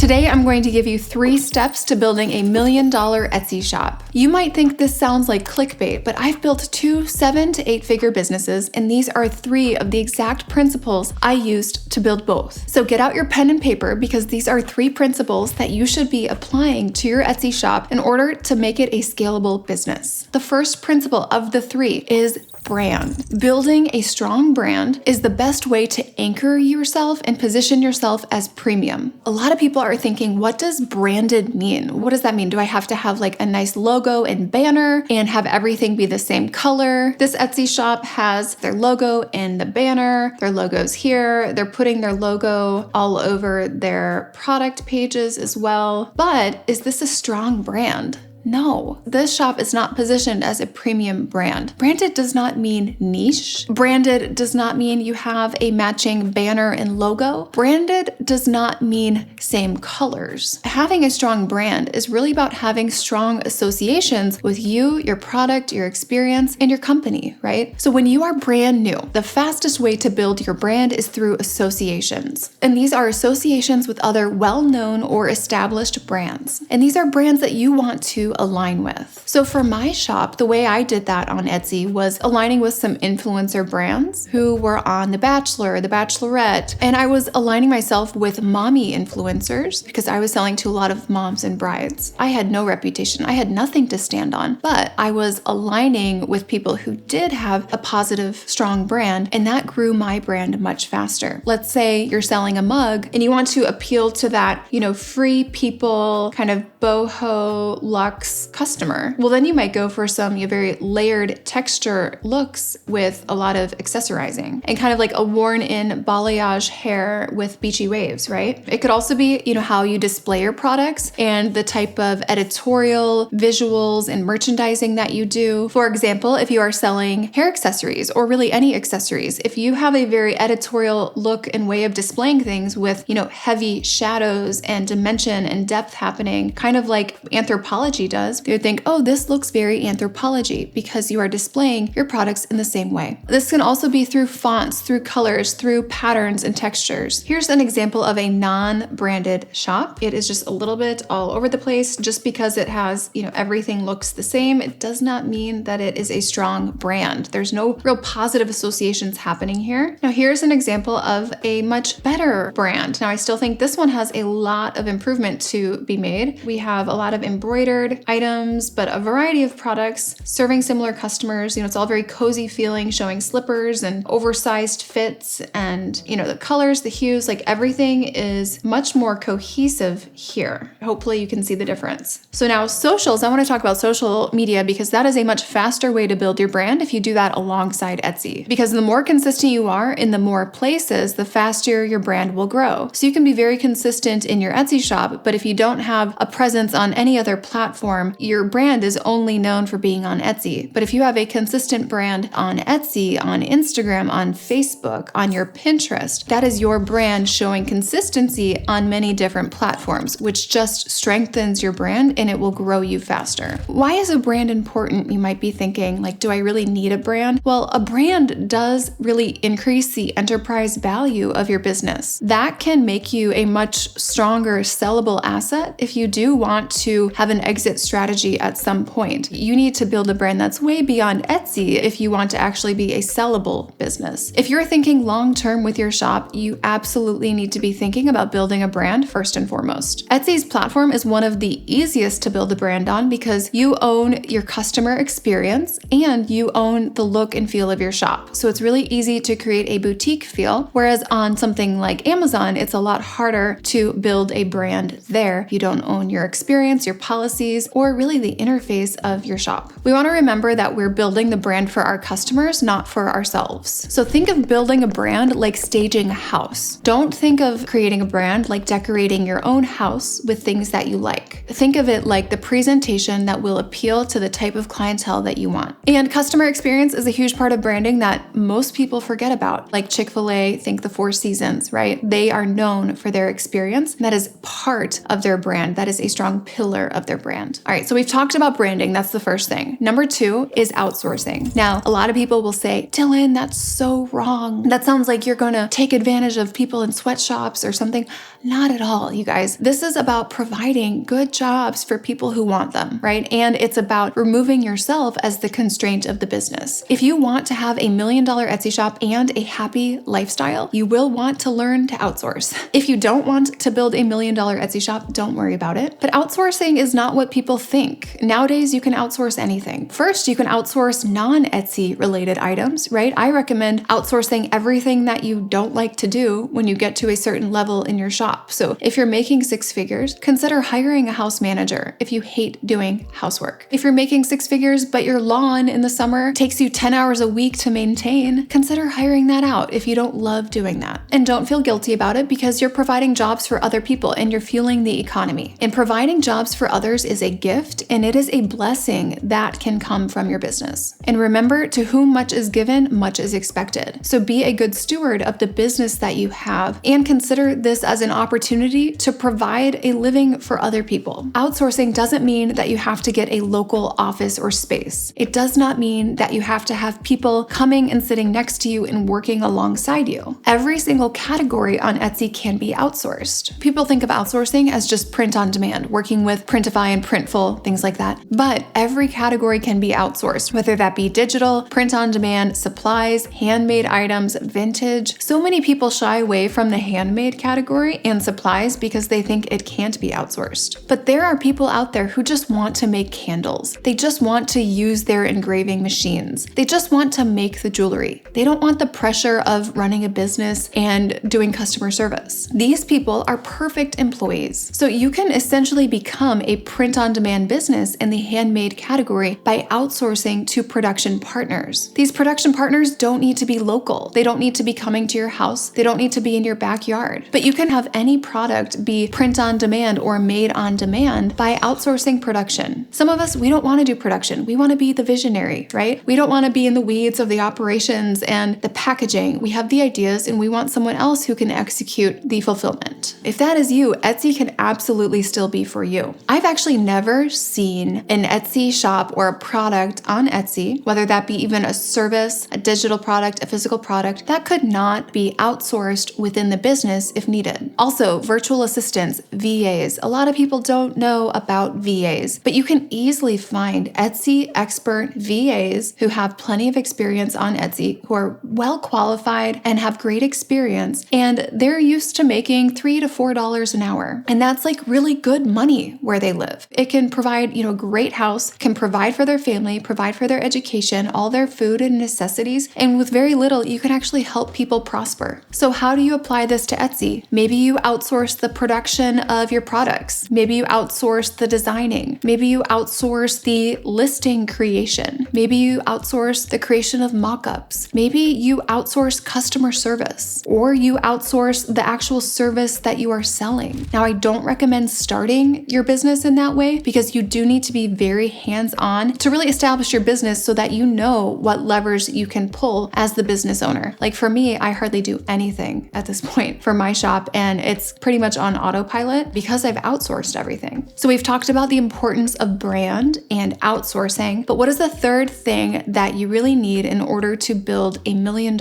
Today, I'm going to give you 3 steps to building a $1 million Etsy shop. You might think this sounds like clickbait, but I've built 2 7- to 8-figure businesses, and these are 3 of the exact principles I used to build both. So get out your pen and paper because these are 3 principles that you should be applying to your Etsy shop in order to make it a scalable business. The first principle of the 3 is brand. Building a strong brand is the best way to anchor yourself and position yourself as premium. A lot of people are thinking, what does branded mean? What does that mean? Do I have to have like a nice logo and banner and have everything be the same color? This Etsy shop has their logo in the banner, their logo's here. They're putting their logo all over their product pages as well. But is this a strong brand? No, this shop is not positioned as a premium brand. Branded does not mean niche. Branded does not mean you have a matching banner and logo. Branded does not mean same colors. Having a strong brand is really about having strong associations with you, your product, your experience, and your company, right? So when you are brand new, the fastest way to build your brand is through associations. And these are associations with other well-known or established brands. And these are brands that you want to align with. So for my shop, the way I did that on Etsy was aligning with some influencer brands who were on The Bachelor, The Bachelorette, and I was aligning myself with mommy influencers because I was selling to a lot of moms and brides. I had no reputation. I had nothing to stand on, but I was aligning with people who did have a positive, strong brand, and that grew my brand much faster. Let's say you're selling a mug and you want to appeal to that, free people, kind of boho, luxe customer. Well, then you might go for some very layered texture looks with a lot of accessorizing and kind of like a worn-in balayage hair with beachy waves, right? It could also be, how you display your products and the type of editorial, visuals, and merchandising that you do. For example, if you are selling hair accessories or really any accessories, if you have a very editorial look and way of displaying things with, heavy shadows and dimension and depth happening, kind of like anthropology does, they would think, oh, this looks very anthropology because you are displaying your products in the same way. This can also be through fonts, through colors, through patterns and textures. Here's an example of a non-branded shop. It is just a little bit all over the place. Just because it has, everything looks the same, it does not mean that it is a strong brand. There's no real positive associations happening here. Now, here's an example of a much better brand. Now, I still think this one has a lot of improvement to be made. We have a lot of embroidered items, but a variety of products serving similar customers. It's all very cozy feeling, showing slippers and oversized fits and, the colors, the hues, like everything is much more cohesive here. Hopefully you can see the difference. So now socials, I want to talk about social media because that is a much faster way to build your brand if you do that alongside Etsy. Because the more consistent you are in the more places, the faster your brand will grow. So you can be very consistent in your Etsy shop, but if you don't have a presence on any other platform, your brand is only known for being on Etsy. But if you have a consistent brand on Etsy, on Instagram, on Facebook, on your Pinterest, that is your brand showing consistency on many different platforms, which just strengthens your brand and it will grow you faster. Why is a brand important? You might be thinking, do I really need a brand? Well, a brand does really increase the enterprise value of your business. That can make you a much stronger sellable asset if you do want to have an exit strategy at some point. You need to build a brand that's way beyond Etsy if you want to actually be a sellable business. If you're thinking long-term with your shop, you absolutely need to be thinking about building a brand first and foremost. Etsy's platform is one of the easiest to build a brand on because you own your customer experience and you own the look and feel of your shop. So it's really easy to create a boutique feel, whereas on something like Amazon, it's a lot harder to build a brand there. You don't own your experience, your policies, or really the interface of your shop. We want to remember that we're building the brand for our customers, not for ourselves. So think of building a brand like staging a house. Don't think of creating a brand like decorating your own house with things that you like. Think of it like the presentation that will appeal to the type of clientele that you want. And customer experience is a huge part of branding that most people forget about. Like Chick-fil-A, think the Four Seasons, right? They are known for their experience. That is part of their brand. That is a strong pillar of their brand. brand. All right, so we've talked about branding. That's the first thing. Number 2 is outsourcing. Now, a lot of people will say, Dylan, that's so wrong. That sounds like you're going to take advantage of people in sweatshops or something. Not at all, you guys. This is about providing good jobs for people who want them, right? And it's about removing yourself as the constraint of the business. If you want to have a $1 million Etsy shop and a happy lifestyle, you will want to learn to outsource. If you don't want to build a $1 million Etsy shop, don't worry about it. But outsourcing is not what people think. Nowadays, you can outsource anything. First, you can outsource non-Etsy related items, right? I recommend outsourcing everything that you don't like to do when you get to a certain level in your shop. So if you're making 6 figures, consider hiring a house manager if you hate doing housework. If you're making 6 figures, but your lawn in the summer takes you 10 hours a week to maintain, consider hiring that out if you don't love doing that. And don't feel guilty about it because you're providing jobs for other people and you're fueling the economy. And providing jobs for others is a gift and it is a blessing that can come from your business. And remember, to whom much is given, much is expected. So be a good steward of the business that you have and consider this as an opportunity to provide a living for other people. Outsourcing doesn't mean that you have to get a local office or space. It does not mean that you have to have people coming and sitting next to you and working alongside you. Every single category on Etsy can be outsourced. People think of outsourcing as just print on demand, working with Printify and Printful, things like that. But every category can be outsourced, whether that be digital, print on demand, supplies, handmade items, vintage. So many people shy away from the handmade category and supplies because they think it can't be outsourced. But there are people out there who just want to make candles. They just want to use their engraving machines. They just want to make the jewelry. They don't want the pressure of running a business and doing customer service. These people are perfect employees. So you can essentially become a print-on-demand business in the handmade category by outsourcing to production partners. These production partners don't need to be local. They don't need to be coming to your house. They don't need to be in your backyard. But you can have any product be print on demand or made on demand by outsourcing production. Some of us, we don't want to do production. We want to be the visionary, right? We don't want to be in the weeds of the operations and the packaging. We have the ideas and we want someone else who can execute the fulfillment. If that is you, Etsy can absolutely still be for you. I've actually never seen an Etsy shop or a product on Etsy, whether that be even a service, a digital product, a physical product, that could not be outsourced within the business if needed. Also, virtual assistants, VAs. A lot of people don't know about VAs, but you can easily find Etsy expert VAs who have plenty of experience on Etsy, who are well qualified and have great experience, and they're used to making $3 to $4 an hour. And that's like really good money where they live. It can provide, a great house, can provide for their family, provide for their education, all their food and necessities, and with very little, you can actually help people prosper. So how do you apply this to Etsy? Maybe you outsource the production of your products. Maybe you outsource the designing. Maybe you outsource the listing creation. Maybe you outsource the creation of mock-ups. Maybe you outsource customer service, or you outsource the actual service that you are selling. Now, I don't recommend starting your business in that way because you do need to be very hands-on to really establish your business so that you know what levers you can pull as the business owner. Like for me, I hardly do anything at this point for my shop, and it's pretty much on autopilot because I've outsourced everything. So we've talked about the importance of brand and outsourcing, but what is the third thing that you really need in order to build a $1 million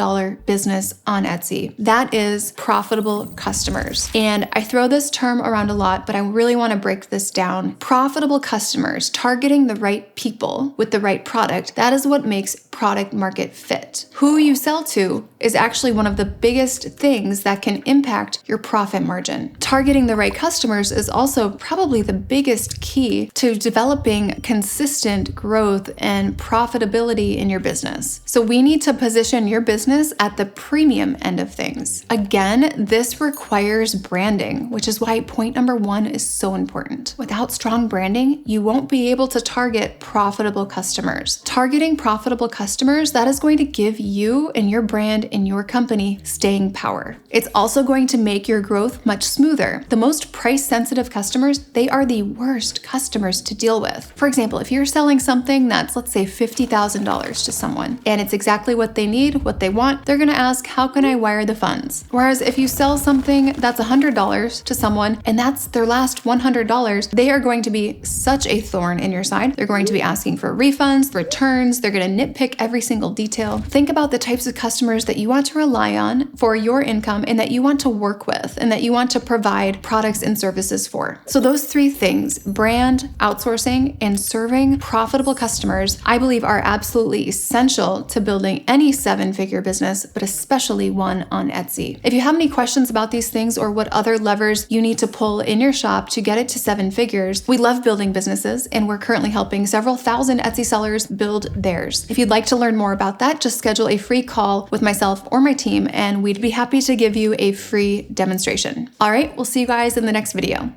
business on Etsy? That is profitable customers. And I throw this term around a lot, but I really want to break this down. Profitable customers, targeting the right people with the right product, that is what makes product market fit. Who you sell to is actually one of the biggest things that can impact your profit margin. Targeting the right customers is also probably the biggest key to developing consistent growth and profitability in your business. So we need to position your business at the premium end of things. Again, this requires branding, which is why point number 1 is so important. Without strong branding, you won't be able to target profitable customers. Targeting profitable customers, that is going to give you and your brand and your company staying power. It's also going to make your growth much smoother. The most price-sensitive customers, they are the worst customers to deal with. For example, if you're selling something that's, let's say, $50,000 to someone, and it's exactly what they need, what they want, they're gonna ask, how can I wire the funds? Whereas if you sell something that's $100 to someone, and that's their last $100, they are going to be be such a thorn in your side. They're going to be asking for refunds, returns. They're going to nitpick every single detail. Think about the types of customers that you want to rely on for your income and that you want to work with and that you want to provide products and services for. So those three things, brand, outsourcing, and serving profitable customers, I believe are absolutely essential to building any seven-figure business, but especially one on Etsy. If you have any questions about these things or what other levers you need to pull in your shop to get it to seven figures, we love building businesses and we're currently helping several thousand Etsy sellers build theirs. If you'd like to learn more about that, just schedule a free call with myself or my team and we'd be happy to give you a free demonstration. All right, we'll see you guys in the next video.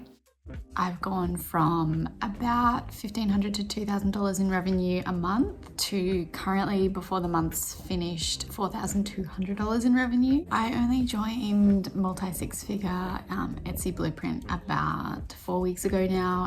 I've gone from about $1,500 to $2,000 in revenue a month to currently, before the month's finished, $4,200 in revenue. I only joined multi-six-figure Etsy Blueprint about 4 weeks ago now,